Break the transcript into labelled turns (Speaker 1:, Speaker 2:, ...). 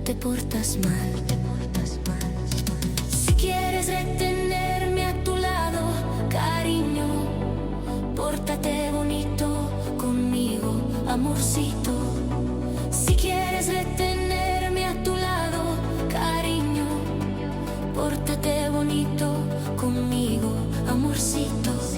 Speaker 1: te portas mal. Si quieres retenerme a tu lado, cariño, pórtate bonito conmigo, amorcito. Si quieres retenerme a tu lado, cariño, pórtate bonito conmigo, amorcito.